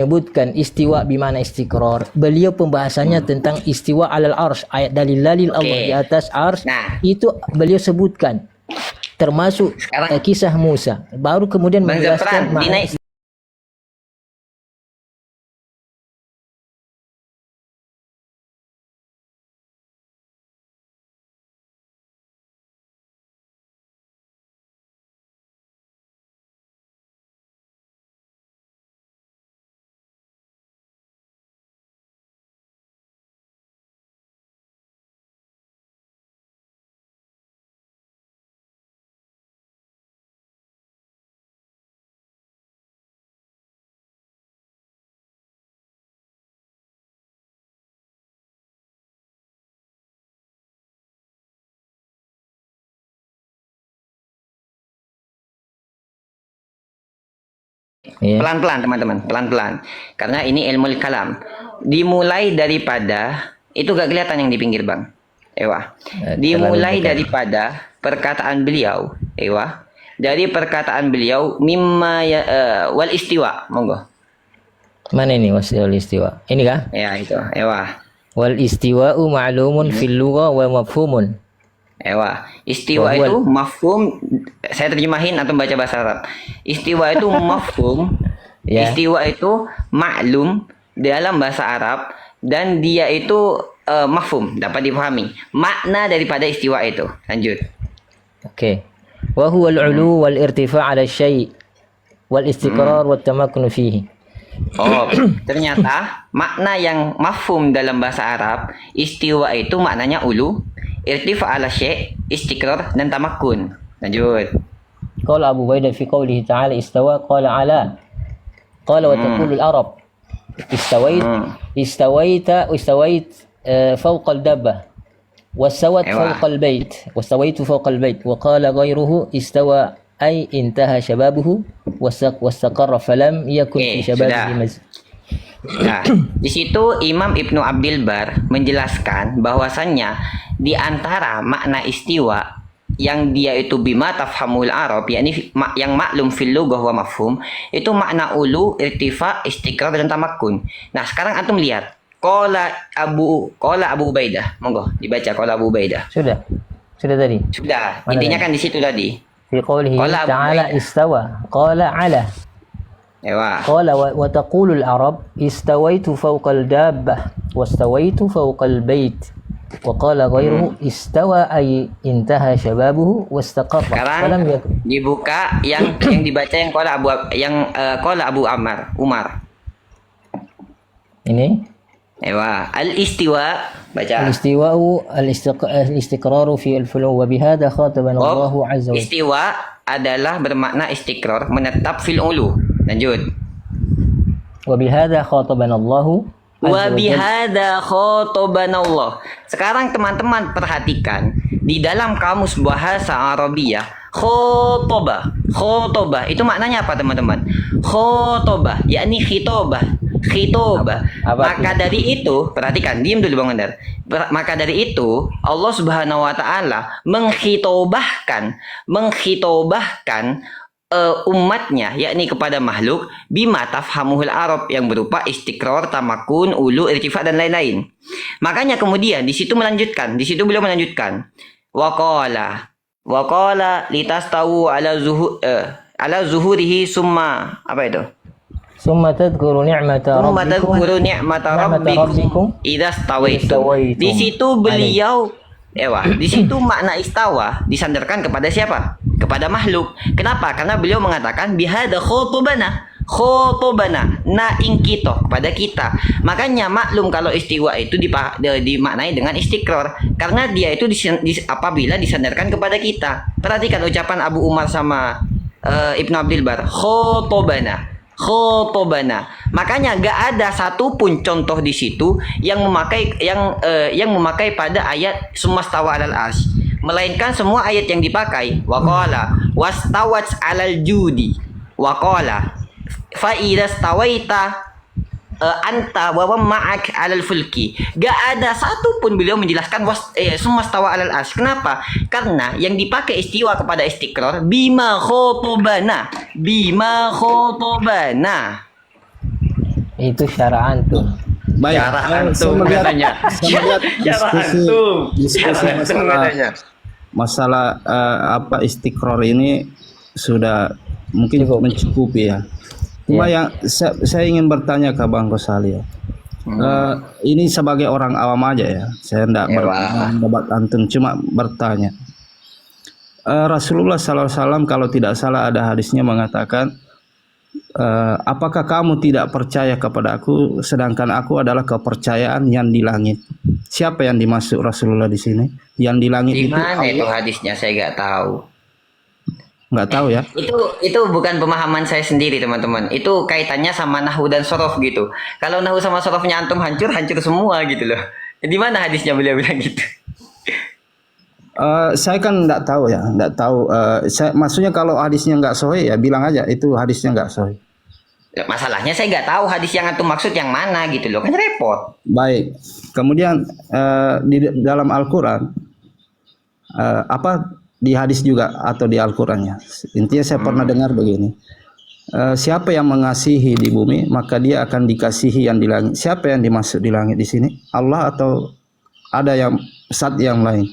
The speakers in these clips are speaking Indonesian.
menyebutkan istiwa bimana istiqrar. Beliau pembahasannya tentang istiwa alal arsh, ayat dalil Allah di atas arsh. Itu beliau sebutkan termasuk kisah Musa. Baru kemudian menjelaskan pelan-pelan teman-teman, pelan-pelan. Karena ini ilmu kalam. Dimulai daripada itu gak kelihatan yang di pinggir bang. Dimulai daripada perkataan beliau. Dari perkataan beliau mimma wal istiwa. Monggo. Mana ini wal istiwa? Ini kah? Ya itu. Wal istiwa'u ma'lumun fil lugha wa mafhumun. Istiwa itu mafhum, saya terjemahin atau baca bahasa Arab. Istiwa itu mafhum, istiwa itu maklum dalam bahasa Arab, dan dia itu mafhum, dapat dipahami makna daripada istiwa itu. Lanjut. Wa huwa al-'ulu wal irtifa' 'ala syai' wal istiqrar wat tamakkun fihi. Ternyata makna yang mafhum dalam bahasa Arab, istiwa itu maknanya ulu, irtifa ala syai', istiqrar dan tamakkun. Lanjut. Qala Abu Ubaidah fi qawlihi ta'ala istawa qala ala. Qala wa taqulu al-arab istawait fawqa al-dabbah wastawat fawqa al-bait wastawaitu fawqa al-bait wa qala ghayruhu istawa ay intaha shababuhu wastaqarra falam yakun fi shababihi Nah, di situ Imam Ibnu Abdil Bar menjelaskan bahwasannya di antara makna istiwa yang dia itu bima tafhamul Arab, yakni yang maklum fil lughah wa mafhum, itu makna ulu, irtifa, istiqrar dan tamakkun. Nah, sekarang antum lihat. Qala Abu Ubaidah. Monggo dibaca qala Abu Ubaidah. Sudah tadi. Sudah. Intinya kan di situ tadi. Fi qawlihi ta'ala istawa qala ala. قال وتقول العرب استويت فوق الدابة واستويت فوق البيت وقال غيره استوى أي انتهى شبابه واستقر. Sekarang dibuka yang dibaca yang qala Abu Umar. Ini al-istiwa, baca. Al-istiqraru fi al-fulu wa bihadza khatabana Allah azza wa jalla. Istiwa adalah bermakna istiqrar, menetap fil ulu. Lanjut. Wa bihadza khatabana Allah. Sekarang teman-teman perhatikan di dalam kamus bahasa Arabiyah, khotobah itu maknanya apa teman-teman? Khotobah yakni khitobah. Maka dari itu, perhatikan, diam dulu Bang Andar. Maka dari itu Allah Subhanahu wa taala menghitobahkan umatnya, yakni kepada makhluk, bima tafhamuhul Arab, yang berupa istiqrar, tamakkun, ulu, irtifa dan lain-lain. Makanya kemudian di situ beliau melanjutkan waqala litastawu ala zuhurihi summa apa itu? Summa tadhkuru ni'mata rabbikum idza stawaitum. Di situ beliau di situ makna istawa disandarkan kepada siapa? Kepada makhluk. Kenapa? Karena beliau mengatakan bihada khotobana na ingkito, kepada kita. Makanya maklum kalau istiwa itu dimaknai dengan istiqrar, karena dia itu apabila disandarkan kepada kita. Perhatikan ucapan Abu Umar sama Ibnu Abdil Bar, khotobana. Makanya gak ada satupun contoh di situ yang memakai pada ayat sumastawa alal arsy, melainkan semua ayat yang dipakai waqala wastawat alal judi, waqala fa idza stawaita anta wa ma'ak alal fulki. Gak ada satupun beliau menjelaskan sumastawa alal arsy. Kenapa? Karena yang dipakai istiwa kepada istiqrar bima khotobana. Itu syara antum. Baik, Cara saya antum melihat, katanya. saya melihat Cara diskusi, antum. diskusi Cara antum masalah, katanya. masalah apa istiqror ini sudah mungkin Cukup. mencukupi ya. Cuma yang saya ingin bertanya ke Bang Gosali ya. Ini sebagai orang awam aja ya. Saya tidak berdebat antum, cuma bertanya. Rasulullah SAW kalau tidak salah ada hadisnya mengatakan, apakah kamu tidak percaya kepada aku, sedangkan aku adalah kepercayaan yang di langit. Siapa yang dimaksud Rasulullah di sini? Yang di langit Di itu mana itu Allah. hadisnya? Saya nggak tahu. Nggak tahu ya. Itu bukan pemahaman saya sendiri teman-teman. Itu kaitannya sama nahwu dan sorof gitu. Kalau nahwu sama sorofnya antum hancur semua gitu loh. Di mana hadisnya beliau bilang gitu? Saya kan nggak tahu ya, nggak tahu. Maksudnya kalau hadisnya nggak sahih ya bilang aja itu hadisnya nggak sahih. Ya, masalahnya saya nggak tahu hadis yang antum maksud yang mana gitu loh. Kan repot. Baik. Kemudian di dalam Al-Quran apa di hadis juga atau di Al-Qurannya. Intinya saya pernah dengar begini. Siapa yang mengasihi di bumi maka dia akan dikasihi yang di langit. Siapa yang dimaksud di langit di sini? Allah atau ada yang zat yang lain?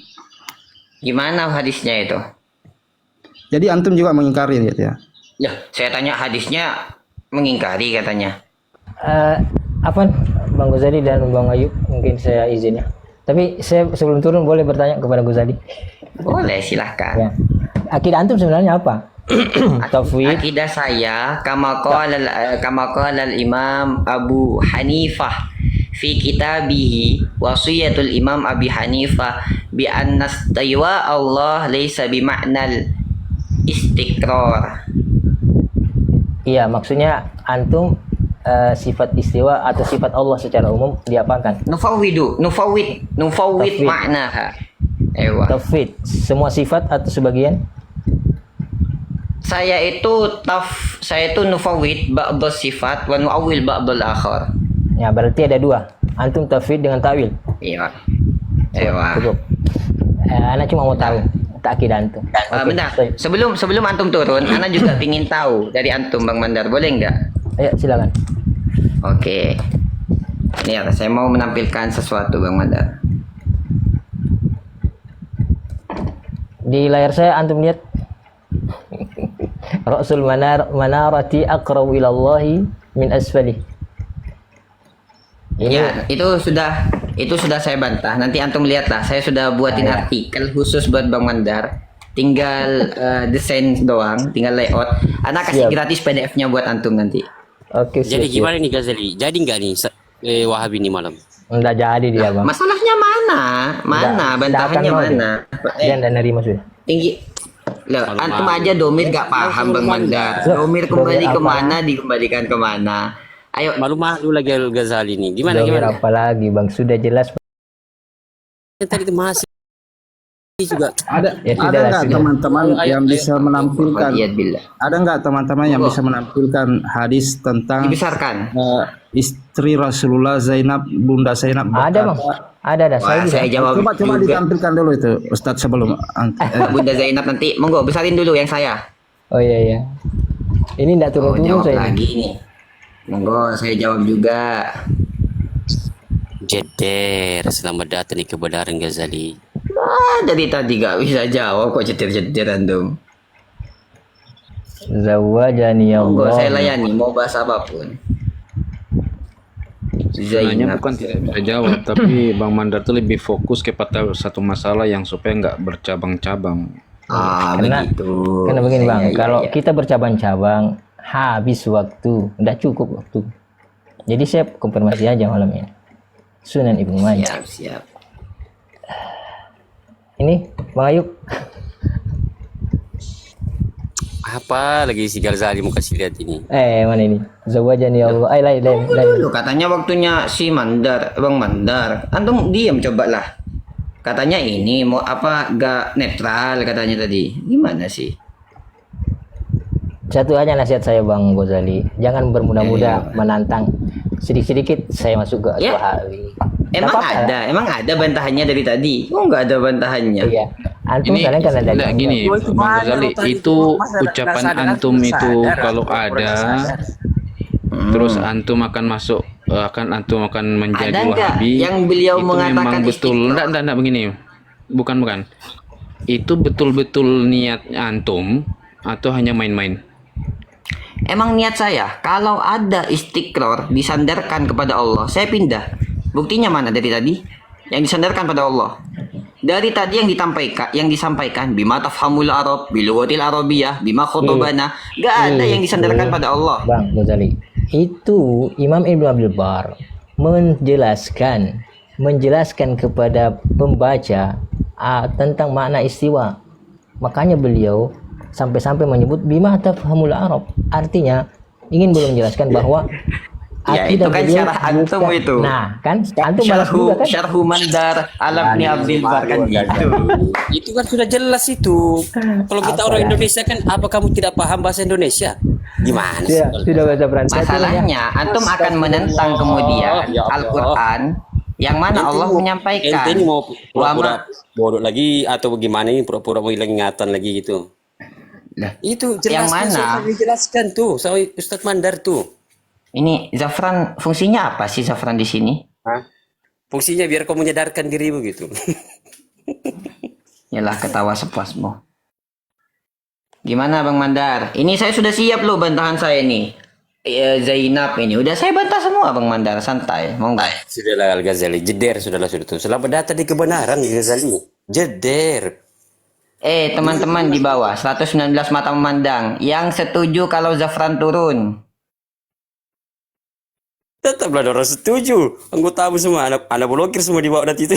Gimana hadisnya itu? Jadi antum juga mengingkari gitu ya. Ya, saya tanya hadisnya mengingkari katanya. Apa Bang Ghazali dan Bang Ayub, mungkin saya izin ya. Tapi saya sebelum turun boleh bertanya kepada Ghazali. Boleh silahkan. Ya. Akidah antum sebenarnya apa? Tauhid. Akidah saya kama qala al-Imam Abu Hanifah fi kitabihi wasiyatul Imam Abi Hanifah bi anna istiwa Allah laysa bi ma'nal istiqrar. Iya, maksudnya antum sifat istiwa atau sifat Allah secara umum diapakan? Nufawwid Tauhid. ma'naha. Ewa. Tauhid, semua sifat atau sebagian? Saya itu nufawwid ba'd sifat wa nu'awwil ba'd al-akhar. Ya, berarti ada dua. Antum tauhid dengan ta'wil. Iya. Ewa. Cukup. Anak cuma mau tahu tak akidah antum. Oke, Bentar, baik. sebelum antum turun, Ana juga pingin tahu dari antum Bang Mandar, boleh nggak? Ayo silakan. Oke. Ini ya, saya mau menampilkan sesuatu Bang Mandar. Di layar saya antum lihat Rasul manarati aqrabu ila Allahi min asfali. Ini Ya, itu sudah saya bantah. Nanti antum lihatlah, saya sudah buatin artikel khusus buat Bang Mandar. Tinggal desain doang, tinggal layout. Ana kasih Siap. gratis PDF-nya buat antum nanti. oke Jadi siap. gimana nih Ghazali? Jadi nggak nih Wahabi ini malam? Enggak jadi dia, Bang. Masalahnya mana? Mana? Nggak Bantahannya akan mau mana? Dia enggak nerima sudah. Tinggi. Loh, Malu-malu. antum aja domir gak paham Bang Mandar. Loh, Domir kembali domir apa? kemana, dikembalikan kemana. Ayo, Malu-malu lagi Ghazali nih. Gimana Domir gimana? apa lagi, Bang? Sudah jelas. Yang tadi itu masih juga. Ada Ya, ada sudah, nggak sudah. teman-teman yang bisa menampilkan? Wa'iyad billah. Ada nggak teman-teman yang bisa menampilkan hadis tentang Dibesarkan. istri Rasulullah Zainab, Bunda Zainab? Ada, Bang. Ada. Saya Wah, bisa. saya jawab Coba juga. ditampilkan dulu itu Ustadz sebelum Bunda Zainab nanti, monggo besarin dulu yang saya. Oh iya. Ini enggak Oh, turun-turun jawab saya. lagi nih. Monggo, saya jawab juga. Jeder, selamat datang di kebenaran Ghazali. Dari tadi gak bisa jawab kok cetir-cetir antum. Zawajani Monggo, saya Allah. layani, mau bahas apapun. Sebenarnya Zainab. bukan tidak bisa jawab, tapi Bang Mandar tuh lebih fokus kepada satu masalah yang supaya nggak bercabang-cabang. Begitu. Karena begini, Bang, Iya, kalau iya. kita bercabang-cabang habis waktu, enggak cukup waktu. Jadi saya konfirmasi aja malam ini. Sunan Ibnu Majah. Siap. Ini Bang Ayub. Apa lagi si Ghazali mau kasih lihat ini? Mana ini? Zawajani Allah. Lain. Dulu katanya waktunya si Mandar, Bang Mandar. Antum diam cobalah. Katanya ini mau apa gak netral katanya tadi. Gimana sih? Satu aja nasihat saya Bang Ghazali, jangan bermudah-mudah menantang. Sedikit-sedikit saya masuk ke Ya. Wahabi. Emang Nggak apa-apa. emang ada bantahannya dari tadi. Oh nggak ada bantahannya. Iya. Antum Ini kalian kan ada enggak gini, Bang Ghazali, itu ucapan antum itu kalau ada terus antum akan masuk antum akan menjadi Ada nggak Wahabi. yang beliau Itu mengatakan memang betul. istiqrar? Enggak begini. Bukan. Itu betul-betul niat antum atau hanya main-main? Emang niat saya, kalau ada istiqrar disandarkan kepada Allah, saya pindah. Buktinya mana dari tadi? Yang disandarkan pada Allah. Dari tadi yang disampaikan bima tafhamul Arab, biluwatil Arabiyah, bima khutubana, gak ada yang disandarkan pada Allah. Bang Ghazali, itu Imam Ibn Abdul Bar menjelaskan kepada pembaca tentang makna istiwa. Makanya beliau sampai-sampai menyebut bima tafhamul Arab. Artinya ingin beliau menjelaskan bahwa Ya itu akidah kan beliau syarah antum bukan- itu. Nah, kan antum balas juga kan? Syarhu Mandar Alam Abdul Bar kan gitu. Itu kan sudah jelas itu. Kalau kita orang Indonesia kan, apa kamu tidak paham bahasa Indonesia? Gimana sih? Ya, sudah bahasa Perancis. Masalahnya antum akan menentang kemudian ya Allah. Al-Qur'an yang mana Allah menyampaikan. Ente ini mau pura-pura Wama- bodoh lagi atau bagaimana ini, pura-pura mau hilang ingatan lagi gitu. Lah, Itu yang jelas mana? dijelaskan tuh sama Ustadz Mandar tuh. Ini zafran fungsinya apa sih zafran di sini? Hah? Fungsinya biar kau menyadarkan dirimu gitu. Yalah ketawa sepuasmu. Gimana Bang Mandar? Ini saya sudah siap loh bantahan saya nih. Zainab ini udah saya bantah semua Bang Mandar, santai. Mau nggak? Sudahlah Al-Ghazali, jeder sudahlah sudah tuh. Selamat datang di kebenaran Ghazali. Jeder. Teman-teman di bawah 119 mata memandang yang setuju kalau zafran turun. Tetaplah orang setuju. Anggotamu semua, anak blokir semua di bawah nanti itu.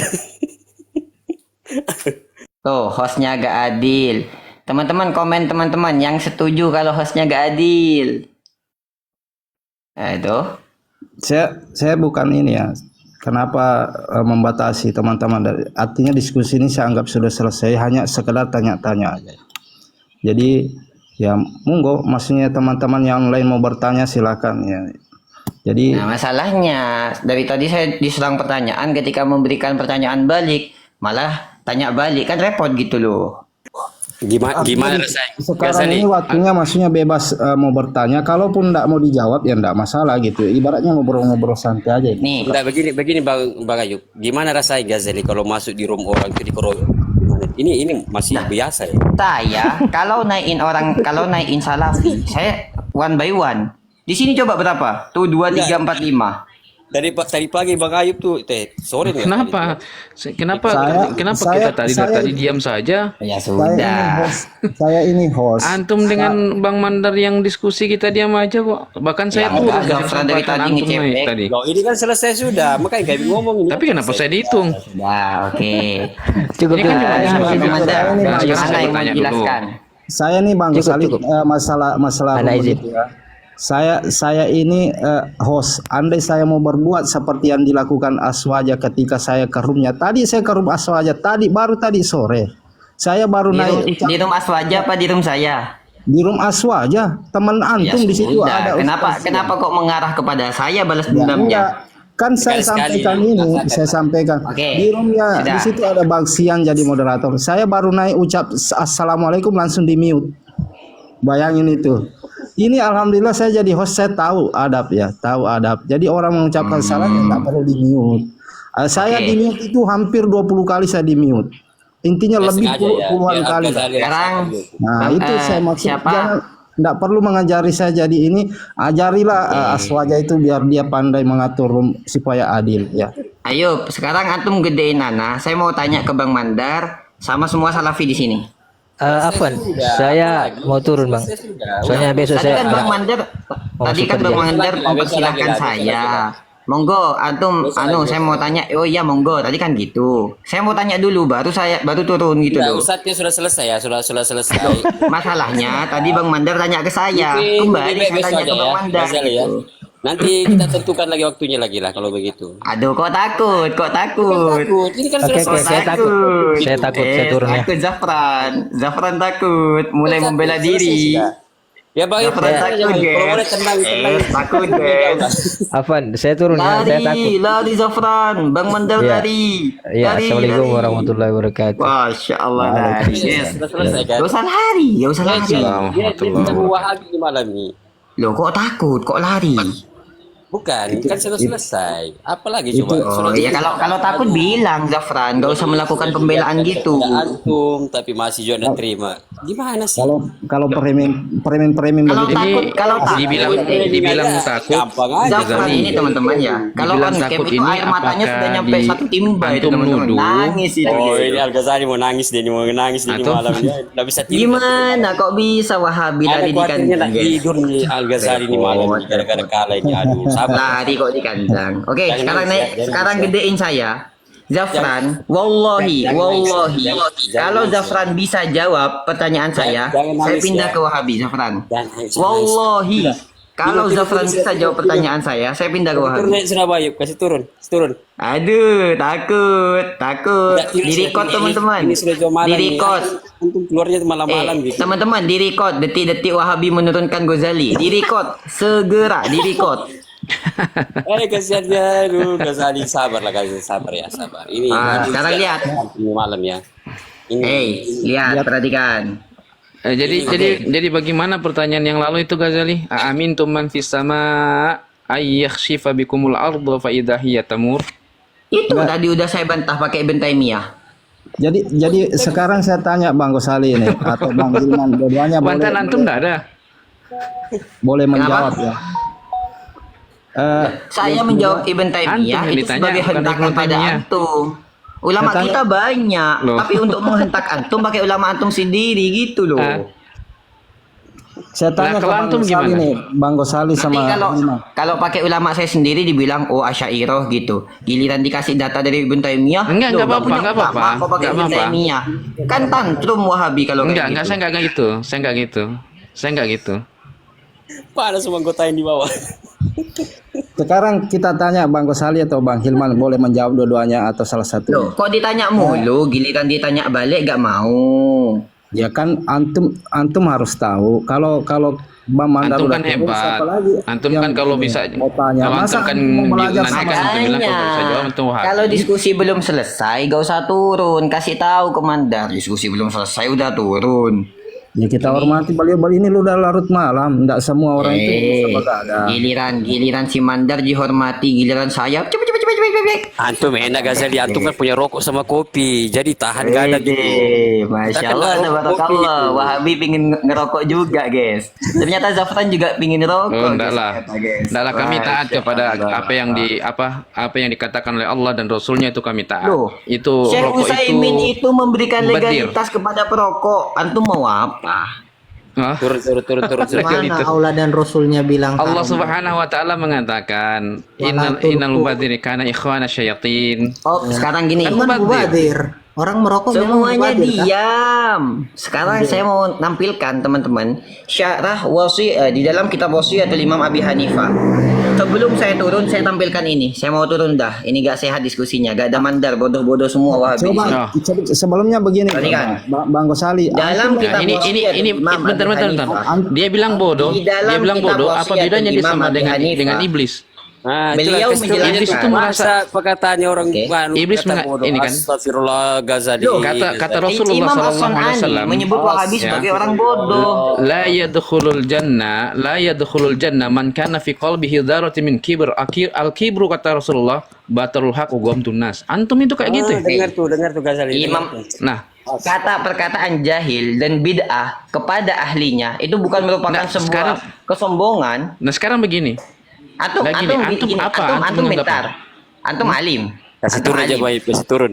Tuh, hostnya gak adil. Teman-teman komen teman-teman yang setuju kalau hostnya gak adil. Nah, itu. Saya bukan ini ya. Kenapa membatasi teman-teman dari artinya diskusi ini saya anggap sudah selesai, hanya sekedar tanya-tanya aja. Jadi ya monggo, maksudnya teman-teman yang lain mau bertanya silakan ya. Jadi Nah, masalahnya dari tadi saya diserang pertanyaan, ketika memberikan pertanyaan balik malah tanya balik, kan repot gitu loh. Gimana rasanya? sekarang ini waktunya maksudnya bebas mau bertanya, kalaupun enggak mau dijawab ya enggak masalah gitu. Ibaratnya ngobrol-ngobrol santai aja. Nih, Udah begini Bang Ayub. Gimana rasanya Ghazali kalau masuk di room orang itu dikeroyok? Gimana? Ini masih biasa ya. saya kalau naikin salafi, saya one by one. Di sini coba berapa? Tuh 2, 3, 4, 5. Dari pagi Bang Ayub tuh, sore nih. Kenapa? Kenapa Saya- kita tadi diam saja? Ya Saya ini sudah. host. Saya ini host. Antum dengan Bang Mandar yang diskusi kita diam aja kok. Bahkan saya Ya, turun enggak, kasih Zafran dari kesempatan tadi antum ngecek. naik tadi. Loh, ini kan selesai sudah, makanya kayak ngomong ini. Tapi kenapa saya dihitung? Nah, oke. Cukup Ini kan cukup. cuma Nah, diskusi Bang biasa. Mandar, Nah, gimana sekarang saya yang mau tanya dijelaskan? Saya nih Bang Salih, masalah Ana room izin. itu ya. Saya ini host. Andai saya mau berbuat seperti yang dilakukan Aswaja ketika saya ke roomnya. Tadi saya ke room Aswaja baru tadi sore. Saya baru naik Di room Aswaja apa di room saya? di room Aswaja. Teman Ya antum di situ sudah. ada. Kenapa kok mengarah kepada saya balas Ya, dendamnya? enggak. Kan saya Sekali-sekali. sampaikan ini, saya sampaikan. Oke. Di roomnya Sudah. di situ ada Bang Sian jadi moderator. Saya baru naik ucap assalamualaikum langsung di mute. Bayangin itu. Ini alhamdulillah saya jadi host, saya tahu adab ya, tahu adab. Jadi orang mengucapkan salah ya nggak perlu di mute. Saya Oke. di mute itu hampir 20 kali saya di mute. Intinya lebih puluhan kali. Sekarang Nah, itu saya maksud siapa? jangan enggak perlu mengajari saya jadi ini, ajarilah Aswaja itu biar dia pandai mengatur room supaya adil ya. Ayo, sekarang antum gedein Nana. Saya mau tanya ke Bang Mandar sama semua salafi di sini. Afwan, saya mau turun bang. Soalnya besok Tadi saya kan Bang agak Mandar, mau tadi kan kerja. Bang Mandar mempersilahkan saya. Monggo, antum, saya mau tanya. Oh iya, monggo. Tadi kan gitu. Saya mau tanya dulu, baru turun gitu Udah, loh. Ustadznya sudah selesai ya, sudah selesai. Masalahnya tadi Bang Mandar tanya ke saya. Kembali saya tanya ke Bang Mandar. Ghazali ya. Gitu. Nanti kita tentukan lagi waktunya lagi lah kalau begitu. Aduh, kok takut? Ini kan Oke, sudah oke, saya takut. Saya takut, saya turun ya. Takut Zafran takut. Mulai membela diri. Ya baik, Zafran takut, kalau boleh guys. tenang. Takut, guys. Afwan, saya turun ya. Saya takut. Lari Zafran. Bang Mandar Ya. lari. Ya, Lari, assalamualaikum lari. warahmatullahi wabarakatuh. Masya Allah, lari. Yes. Sudah selesai kan? Gak usah lari, gak usah lari. Assalamualaikum Dia Wahabi di malam ini. Loh, kok takut? Kok lari? Bukan, kan sudah selesai. Apalagi coba? Oh iya, kalau takut bilang Zafran, gak usah melakukan pembelaan gitu. Ada antum, tapi masih juga tidak terima. Gimana sih? Kalau premen Kalau begitu, takut, kalau dibilang takut. Gampang aja. Zafran ini teman-teman ya. Kalau Dibilang on cam takut itu ini air matanya apakah sudah nyampe di- 1 timba itu antum teman-teman. nuduh? Nangis itu. Oh, ini Al-Ghazali mau nangis dia, mau nangis dia di Atau- malam dia. Tidak bisa tidur. Gimana kok bisa Wahabi Ada lari di kuatirnya kandang, nak guys? tidur nih Al-Ghazali di malam nih, gara-gara kalah ini. Aduh, sabar. Lari kok di kandang. Oke, Jangan sekarang nangis ya, naik, jangan sekarang nangis ya. gedein saya. Zafran, wallahi, wallahi. Jangan Kalau nangis ya. Zafran bisa jawab pertanyaan saya, jangan saya nangis pindah ya. ke Wahabi, Zafran. Jangan nangis. Wallahi. Kalau Turun, Zafran turun, bisa turun, jawab turun. pertanyaan saya pindah ke Turun Wahabi. naik Surabaya, kasih turun, turun. Aduh, takut. Di record teman-teman. Ini sudah jam malam Di nih. record. Antum keluarnya malam-malam gitu. Teman-teman, di record detik-detik Wahabi menurunkan Ghazali. Di record segera di record. Kasihan dia, aduh, Ghazali sabar lah, kasih sabar ya, sabar. Ini Sekarang lihat. ini malam ya. Ini Lihat, perhatikan. Jadi bagaimana pertanyaan yang lalu itu Ghazali? Aamintum man fis sama ayyakhshifa bikumul ardu fa idza hiya tamur. Itu tadi udah saya bantah pakai Ibn Taimiyah. jadi sekarang saya tanya Bang Ghazali ini atau Bang Hilman, dua-duanya Bantahan antum enggak ada. boleh menjawab ya. Saya menjawab Ibn Taimiyah Antum yang itu ditanya, sebagai bukan hentakan Ibn pada Taimiyah. antum. Ulama Katanya- kita banyak, Loh. tapi untuk menghentak antum pakai ulama antum sendiri gitu loh. Ah. Saya tanya Lah, ke kalau Bang antum Ghazali gimana? nih, Bang Ghazali Nanti sama Hilman. kalau pakai ulama saya sendiri dibilang oh Asy'ariyah gitu. Giliran dikasih data dari Ibn Taimiyah, Enggak loh, apa-apa, punya enggak ulama, apa-apa. kok pakai Enggak Ibn apa-apa. Taimiyah. Kan tantrum Wahabi kalau Enggak, kayak gitu. saya enggak gitu. Saya enggak gitu. Saya enggak gitu. Pak ada semua anggota yang di bawah. Sekarang kita tanya Bang Ghazali atau Bang Hilman, boleh menjawab dua-duanya atau salah satu. Loh, kok ditanya mulu, giliran ditanya balik gak mau. Ya kan antum harus tahu kalau Bang Mandar Antum udah kan turun, hebat. siapa lagi Antum yang kan kalau ini bisa mau tanya. kalau Masa antum kan antum mau belajar nanti sama kan antum bilang kalau bisa jawab antum Wahabi. Kalau diskusi belum selesai, gak usah turun. Kasih tahu komandan. Diskusi belum selesai, udah turun. Ya kita hormati beliau ini lu udah larut malam, enggak semua orang itu bisa begadang. Giliran si Mandar dihormati, giliran saya cepet. Antum enak Ghazali, antum kan punya rokok sama kopi, jadi tahan gak ada gitu. Masya Kita Allah, kan rokok kopi tabarakallah. itu. Wahabi pingin ngerokok juga, guys. Ternyata Zafran juga pingin rokok. Oh, enggak guys, lah. ternyata, guys. Enggak lah, kami taat Masya kepada Allah. apa yang dikatakan oleh Allah dan Rasulnya itu kami taat. Loh, Itu Syekh rokok Utsaimin itu memberikan mubadir. legalitas kepada perokok. Antum mau apa? Hah? Turun. Legalitas. Mana Allah dan Rasulnya bilang Allah haram? Subhanahu wa taala mengatakan Wala innal tulqu. mubadziri kana ikhwana syayatin. Oh, sekarang gini. Kan Bukan mubadir. mubadir. Orang merokok memang Semuanya mubadir, kan? diam. Sekarang saya mau nampilkan teman-teman syarah di dalam kitab Wasiyatul Imam Abi Hanifah. Sebelum saya turun, saya tampilkan ini. Saya mau turun dah. Ini gak sehat diskusinya. Gak ada mandar, bodoh-bodoh semua Wahabi. Coba sebelumnya begini Perhatikan. Bang Ghazali. Dalam Nah, kitab ini Wasiyatul Imam bentar. Abi Hanifah. Dia bilang bodoh. Di dalam Dia bilang kitab bodoh. Apa wasiat bedanya dia Imam sama Abi dengan Hanifah. iblis? Nah, Beliau menjelaskan. Iblis itu merasa masa perkataannya orang Oke. kata Iblis bodoh. ini kan. Astagfirullah Ghazali. Loh, Kata Rasulullah Imam sallallahu alaihi As-Sun'ani wasallam menyebut Wahabi ya. sebagai orang bodoh. La yadkhulul jannah man kana fi qalbihi dzarratun min kibr. Al-kibru kata Rasulullah batarul haq wa ghamtun nas. Antum itu kayak gitu. Dengar tuh Ghazali. Imam Nah, kata perkataan jahil dan bid'ah kepada ahlinya itu bukan merupakan Nah, sebuah sekarang- kesombongan. sekarang begini. Antum Nah, gini, antum gini, apa? antum Antum menganggap bentar. Antum alim. Kasih Antum turun aja alim. baik, kasih turun.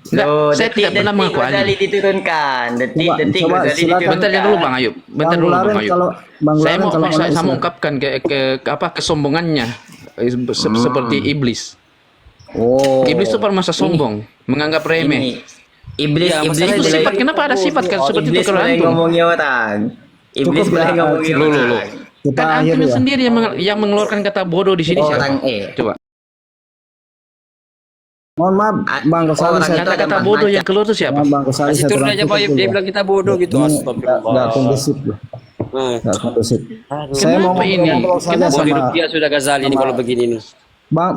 Enggak, saya tidak pernah mengaku alim. Ghazali diturunkan. Detik Coba Ghazali silakan. diturunkan. Bentar dulu Bang Ayub. Bentar dulu Bang Ayub. Bang Saya Laren mau kalau saya Islam. mau ungkapkan ke apa kesombongannya seperti iblis. Oh. Iblis itu masa sombong, menganggap remeh. Ini iblis Ya, iblis masalah Itu boleh- sifat kenapa ada sifat seperti itu iblis kalau boleh antum? ngomongin orang. Iblis Cukup boleh ya, ngomongin Lu. orang. Kita Kan akhir antum ya. sendiri yang mengeluarkan kata bodoh di sini Orang siapa? Coba. Mohon maaf Bang Ghazali Orang saya itu Kata-kata ada bodoh macam. yang keluar itu siapa? Mohon Bang Ghazali Kasih saya turun terang aja cukup baik, dulu. dia bilang kita bodoh gitu. Ini Astagfirullah. nggak kondusif loh. Nah, Nggak kondusif. Saya mau Kenapa ini? ngobrol saja Kenapa mau sama rupiah sudah Ghazali ini kalau begini nih.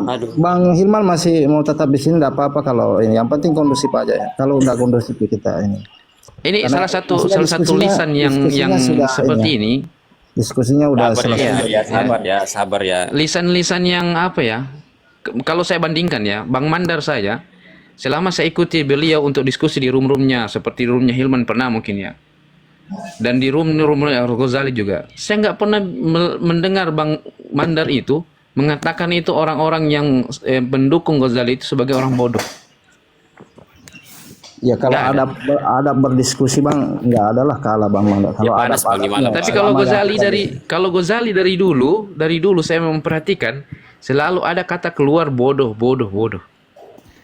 Aduh. Bang Hilman masih mau tetap di sini nggak apa-apa kalau ini. Yang penting kondusif aja ya. Kalau nggak kondusif kita ini. Ini Karena salah satu sudah lisan yang diskusinya sudah seperti ini Diskusinya udah Sabar selesai. ya, sabar ya. Lisan-lisan yang apa ya? Kalau saya bandingkan ya, Bang Mandar saja, selama saya ikuti beliau untuk diskusi di room-roomnya, seperti roomnya Hilman pernah mungkin ya, dan di room-roomnya Ghazali juga, saya nggak pernah mendengar Bang Mandar itu mengatakan itu orang-orang yang mendukung Ghazali itu sebagai orang bodoh. Ya kalau ada berdiskusi Bang, nggak ada lah kalah Bang Mandar. Kalau ada panas bagaimana? Tapi kalau Ghazali dari dulu saya memperhatikan selalu ada kata keluar bodoh.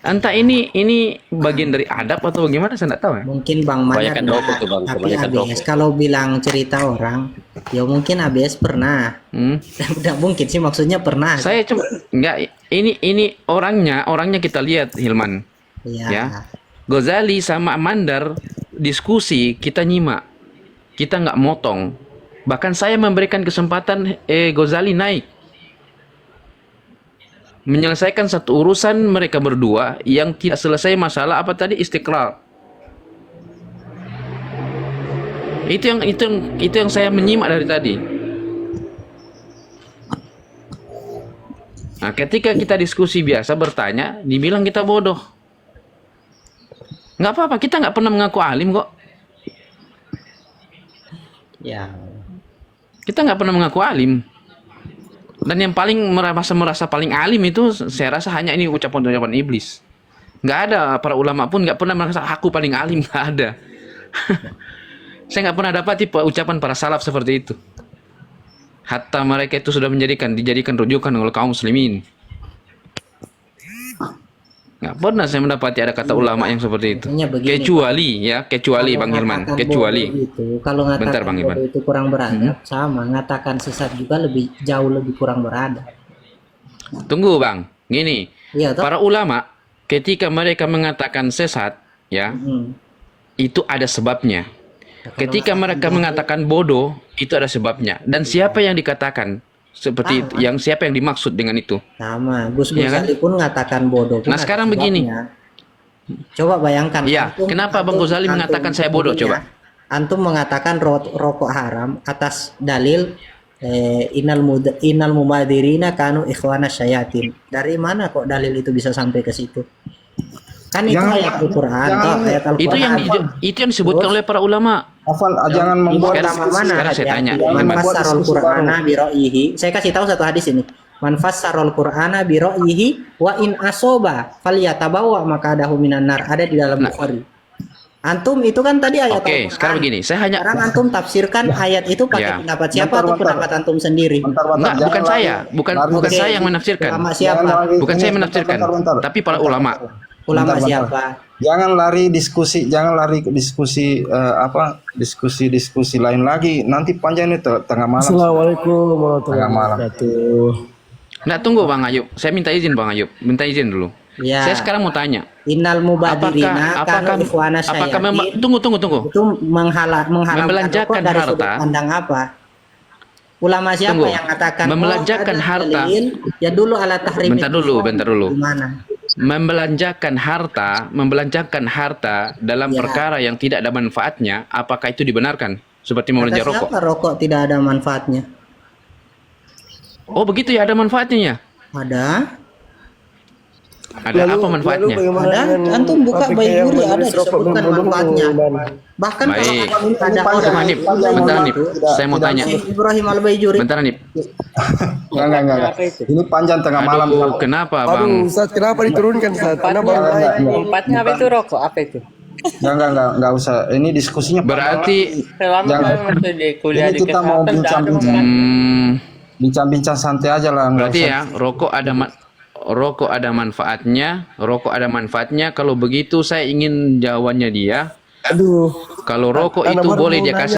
Entah ini bagian dari adab atau bagaimana, saya nggak tahu ya. Mungkin Bang Mandar Kebanyakan rokok tuh, Bang. tapi Kebanyakan ABS kalau bilang cerita orang, ya mungkin ABS pernah. Tidak mungkin sih, maksudnya pernah. Saya cuma nggak, ini orangnya kita lihat Hilman. Iya. Ya. Ghazali sama Mandar diskusi kita nyimak, kita nggak motong. Bahkan saya memberikan kesempatan Ghazali naik menyelesaikan satu urusan mereka berdua yang tidak selesai masalah apa tadi, istiqlal. Itu yang saya menyimak dari tadi. Nah, ketika kita diskusi biasa bertanya, dibilang kita bodoh. Nggak apa-apa, kita nggak pernah mengaku alim kok. Ya. Kita nggak pernah mengaku alim. Dan yang paling merasa paling alim itu saya rasa hanya ini ucapan-ucapan iblis. Nggak ada, para ulama pun nggak pernah merasa aku paling alim, nggak ada. Saya nggak pernah dapat ucapan para salaf seperti itu. Hatta mereka itu sudah dijadikan rujukan oleh kaum muslimin. Nggak pernah saya mendapati ada kata ulama yang seperti itu. Kecuali Bang Hilman, kecuali. Kalau Bentar, ngatakan Bang Hilman. bodoh itu kurang beradab, sama ngatakan sesat juga jauh lebih kurang beradab. Tunggu Bang, gini. Iya, toh? Para ulama ketika mereka mengatakan sesat, ya, itu ada sebabnya. Ketika mereka mengatakan bodoh, itu ada sebabnya. Dan siapa yang dikatakan seperti itu? Siapa yang dimaksud dengan itu? Sama, Gus Iya kan? Ghazali pun ngatakan bodoh. Nah, sekarang begini. Coba bayangkan. Iya, kenapa Bang Ghazali mengatakan saya bodoh, coba? Antum mengatakan rokok haram atas dalil innal mubadirina kanu ikhwana syayatin. Dari mana kok dalil itu bisa sampai ke situ? Kan itu ayat Al-Qur'an, ayat Al-Qur'an. Itu yang disebutkan oleh para ulama. Hafal, jangan membuat Sekarang saya tanya. Man fassarul Qur'ana bi ra'yihi. Saya kasih tahu satu hadis ini. Man fassarul Qur'ana bi ra'yihi wa in asoba falyatabawa maqadahu minan nar. Ada di dalam Bukhari. Antum itu kan tadi ayat Oke, sekarang begini. Sekarang antum tafsirkan ayat itu pakai pendapat siapa atau pendapat antum sendiri? Enggak, bukan saya. Bukan saya yang menafsirkan. Ulama siapa? Bukan saya menafsirkan. Tapi para ulama. Ulama siapa? Jangan lari diskusi diskusi lain lagi. Nanti panjang itu tengah malam. Assalamualaikum warahmatullahi wabarakatuh. Nggak, tunggu Bang Ayub. Saya minta izin Bang Ayub. Minta izin dulu. Ya. Saya sekarang mau tanya. Innal mubadirina kanu ikhwana syayatin. Tunggu. Itu menghalalkan membelanjakan dari harta. sudut pandang apa? Ulama siapa yang katakan membelanjakan harta? Ya dulu ala tahrim. Bentar dulu. Gimana? Membelanjakan harta dalam perkara yang tidak ada manfaatnya, apakah itu dibenarkan? Seperti membelanja rokok. Siapa rokok tidak ada manfaatnya? Oh begitu ya, ada manfaatnya ya? Ada. Ada apa manfaatnya? Ada. Antum buka Baiburi ada disebutkan manfaatnya. Bahkan Baik. kalau ada Bentar Nip. Saya mau tanya. Ibrahim Al-Baijuri. Bentar Nip. Enggak. Ini panjang tengah malam. Aduh, kenapa Bang? Ustaz, kenapa diturunkan Ustaz? Kenapa naik? Manfaatnya apa itu rokok? Apa itu? Enggak usah. Ini diskusinya Berarti Selama masih di kuliah ini di kita mau kesehatan, bincang-bincang santai aja lah. berarti ya rokok ada manfaatnya. Kalau begitu saya ingin jawabannya dia. Aduh. Kalau rokok itu boleh dia kasih